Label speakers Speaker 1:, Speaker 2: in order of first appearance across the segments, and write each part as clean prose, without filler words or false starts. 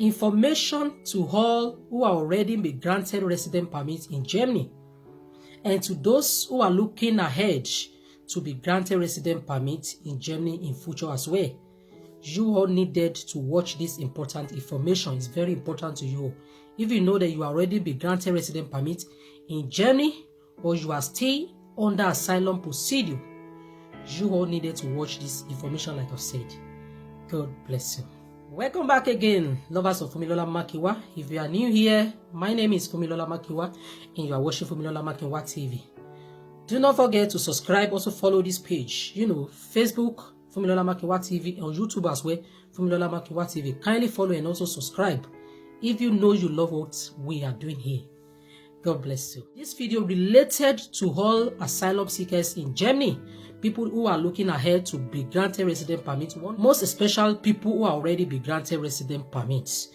Speaker 1: Information to all who are already been granted resident permits in Germany and to those who are looking ahead to be granted resident permits in Germany in future as well. You all needed to watch this important information. It's very important to you. If you know that you already been granted resident permit in Germany or you are still under asylum procedure, you all needed to watch this information like I've said. God bless you. Welcome back again, lovers of Fumilola Makinwa. If you are new here, my name is Fumilola Makinwa and you are watching Fumilola Makinwa TV. Do not forget to subscribe, also follow this page. Facebook, Fumilola Makinwa TV, on YouTube as well, Fumilola Makinwa TV. Kindly follow and also subscribe if you know you love what we are doing here. God bless you. This video related to all asylum seekers in Germany, people who are looking ahead to be granted resident permits, most especially people who are already be granted resident permits.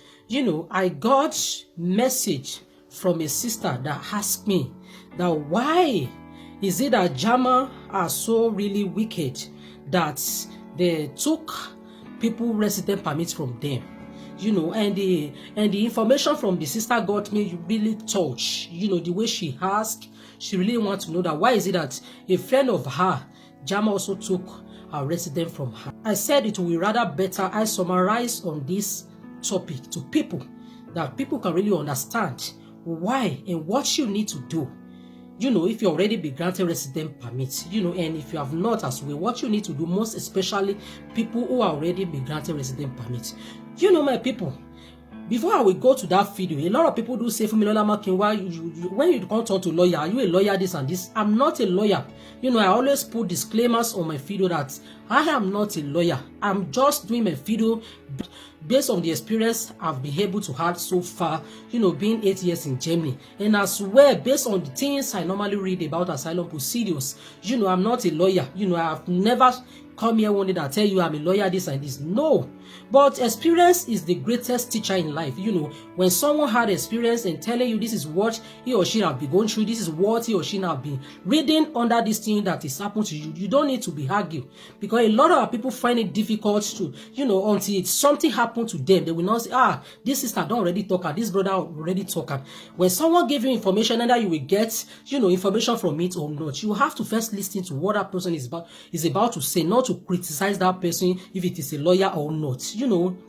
Speaker 1: I got message from a sister that asked me that why is it that Germans are so really wicked that they took people resident permits from them? And the information from the sister got me really touched. The way she asked, she really wants to know that why is it that a friend of her, German, also took a resident from her. I said it will be rather better I summarize on this topic to people, that people can really understand why and what you need to do. If you already be granted resident permits, and if you have not as well, what you need to do, most especially people who are already be granted resident permits. My people, before I will go to that video, a lot of people do say, Fumilola Makinwa, when you come talk to lawyer, are you a lawyer, this and this? I'm not a lawyer. I always put disclaimers on my video that I am not a lawyer. I'm just doing my video based on the experience I've been able to have so far, being 8 years in Germany. And as well, based on the things I normally read about asylum procedures, I'm not a lawyer. I've never come here one day that tell you I'm a lawyer, this and this. No. But experience is the greatest teacher in life. When someone had experience and telling you this is what he or she have been going through, this is what he or she have been reading under this thing that is happening to you, you don't need to be argued. Because a lot of people find it difficult to, until something happened to them, they will not say, this sister don't already talk, and this brother already talk. When someone give you information, either you will get, information from it or not, you have to first listen to what that person is about to say, not to criticize that person if it is a lawyer or not.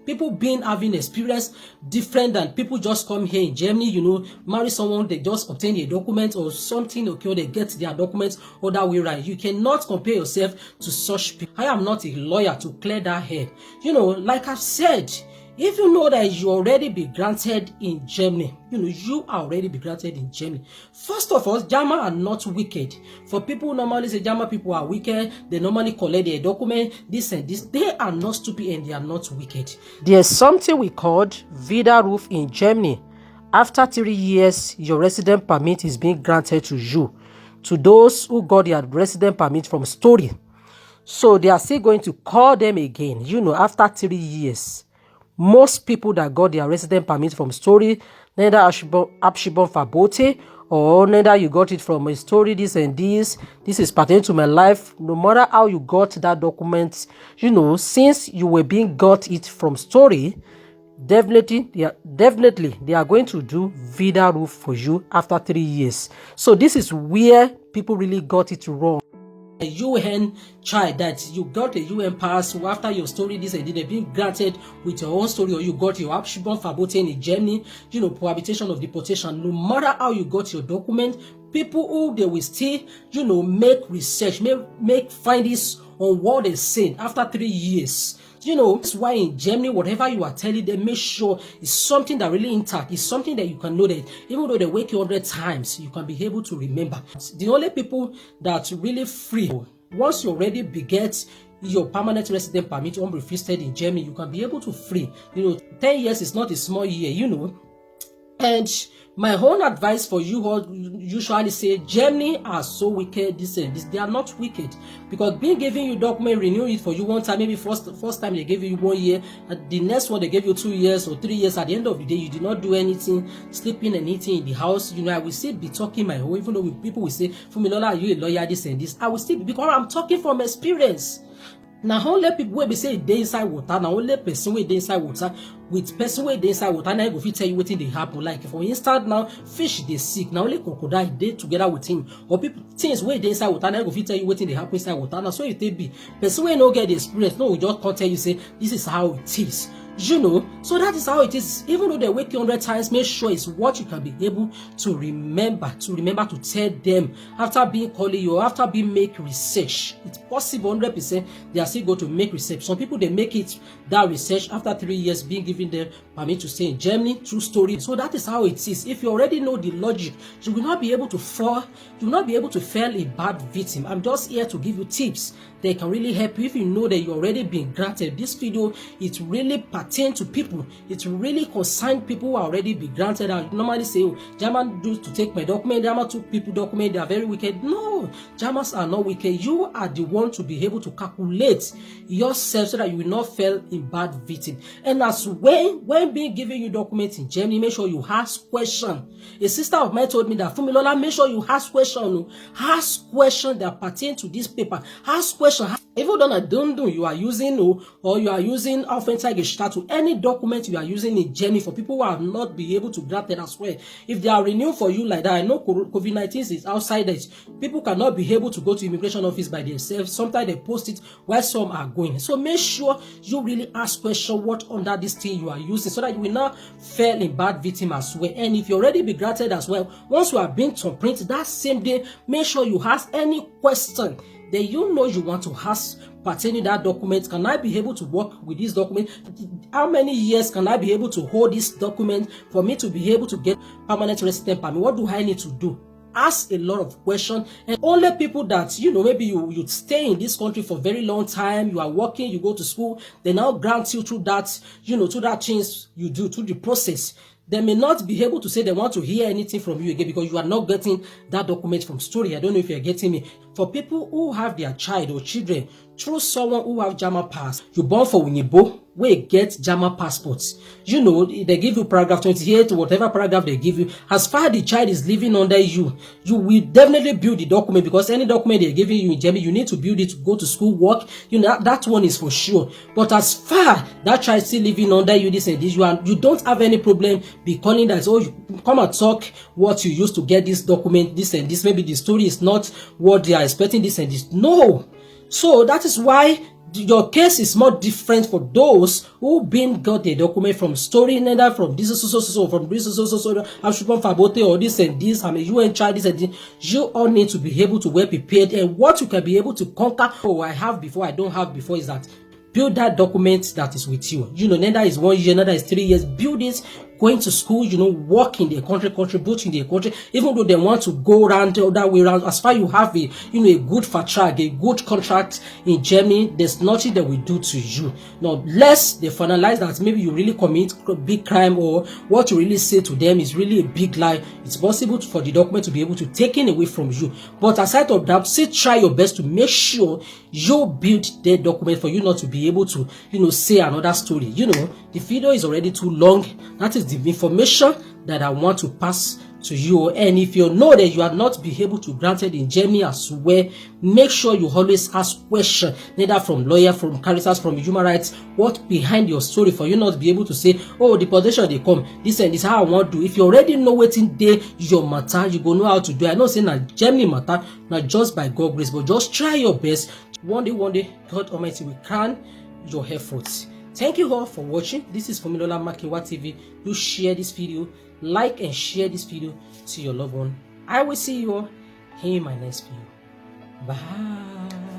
Speaker 1: People having experience different than people just come here in Germany, marry someone, they just obtain a document or something, okay, or they get their documents or that way right. You cannot compare yourself to such people. I am not a lawyer to clear that head. Like I've said, if you know that you already be granted in Germany, you are already be granted in Germany. First of all, Germans are not wicked. For people who normally say German people are wicked, they normally collect their document, this and this. They are not stupid and they are not wicked. There's something we called Widerruf in Germany. After 3 years, your resident permit is being granted to you. To those who got their resident permit from Story. So they are still going to call them again, after 3 years. Most people that got their resident permit from Story, neither Abschiebung Verbote, or neither you got it from a Story, this and this is pertaining to my life. No matter how you got that document, since you were being got it from Story, definitely they are going to do Widerruf for you after 3 years. So this is where people really got it wrong. A UN child that you got a UN pass after your Story this and they've been granted with your own Story, or you got your Abschiebung Verbote in Germany, prohibition of deportation. No matter how you got your document, people who they will still, make research, make findings on what they said after 3 years. That's why in Germany, whatever you are telling them, make sure it's something that really intact. It's something that you can know that even though they wake you 100 times, you can be able to remember. The only people that really free, once you already beget your permanent resident permit unrestricted in Germany, you can be able to free. 10 years is not a small year, And my own advice for you all usually say Germany are so wicked, this and this. They are not wicked, because being giving you document, renew it for you one time, maybe first time they gave you 1 year, the next one they gave you 2 years or 3 years. At the end of the day, you did not do anything, sleeping and eating in the house. I will still be talking my whole, even though people will say, Fumilola, are you a lawyer, this and this. I will still, because I'm talking from experience. Now only people wey be say dey inside water, now only person wey dey inside water with person wey dey inside water, now go fit tell you wetin dey happen. Like for instance now, fish dey sick, now only crocodile dey together with him, or people things wey dey inside water, now go fit tell you wetin dey happen inside water. Now so it take be person wey no get the experience, no, we just come tell you say this is how it is. You know, so that is how it is. Even though they wake you 100 times, make sure it's what you can be able to remember to tell them after being calling you, or after being make research. It's possible 100% they are still going to make research. Some people they make it that research after 3 years being given them permit to stay in Germany. True story. So that is how it is. If you already know the logic, you will not be able to fall. You will not be able to fail a bad victim. I'm just here to give you tips that can really help you. If you know that you already been granted this video, it really pertain to people. It really concern people who are already been granted. And normally say, oh, German do to take my document, German took people document, they are very wicked. No, Germans are not wicked. You are the one to be able to calculate yourself so that you will not fail in bad victim. And as when being given you documents in Germany, make sure you ask question. A sister of mine told me that, Fumilola, make sure you ask question. Ask question that pertain to this paper. Ask question. Even though don't you are using or you are using Aufenthaltsgestattung to any document you are using in Germany, for people who have not been able to grant it as well. If they are renewed for you like that, I know COVID-19 is outside it. People cannot be able to go to immigration office by themselves. Sometimes they post it while some are going. So make sure you really ask question what under this thing you are using, so that you will not fail in bad victim as well. And if you already be granted as well, once you have been to print that same day, make sure you ask any question that you know you want to ask pertaining that document. Can I be able to work with this document? How many years can I be able to hold this document for me to be able to get permanent resident permit? What do I need to do? Ask a lot of questions. And only people that, you know, maybe you stay in this country for a very long time, you are working, you go to school, they now grant you through that, you know, through that change you do, through the process. They may not be able to say they want to hear anything from you again because you are not getting that document from story. I don't know if you're getting me. For people who have their child or children through someone who have German pass, you born for Winibo, where get German passports. You know, they give you paragraph 28, whatever paragraph they give you. As far as the child is living under you, you will definitely build the document, because any document they're giving you in Germany, you need to build it to go to school, work. You know, that one is for sure. But as far that child still living under you, this and this, you don't have any problem be calling that, oh, you come and talk what you used to get this document, this and this. Maybe the story is not what they are expecting, this and this. No. So that is why your case is more different for those who been got a document from story, neither from this from this Fabote or this and this. I'm a UN child, this and this. You all need to be able to well prepared, and what you can be able to conquer. Oh, I have before, I don't have before, is that build that document that is with you. You know, neither is 1 year, neither is 3 years. Build it, going to school, you know, work in the country, contribute in the country. Even though they want to go around the other way around, as far you have a, you know, a good vertrag, a good contract in Germany, there's nothing that will do to you. Now, less they finalize that maybe you really commit a big crime, or what you really say to them is really a big lie. It's possible for the document to be able to take it away from you. But aside of that, still try your best to make sure you build the document for you not to be able to, you know, say another story. You know, the video is already too long. That is the information that I want to pass to you. And if you know that you are not be able to granted in Germany as well, make sure you always ask questions, neither from lawyer, from Caritas, from human rights, what behind your story, for you not be able to say, oh, the position they come, this and this how I want to do. If you already know what's in there, your matter, you go know how to do. I know saying that Germany matter, not just by God's grace, but just try your best. One day, God Almighty will crown your efforts. Thank you all for watching. This is Fumilola Makinwa TV. Do share this video, like and share this video to your loved one. I will see you all in my next video. Bye.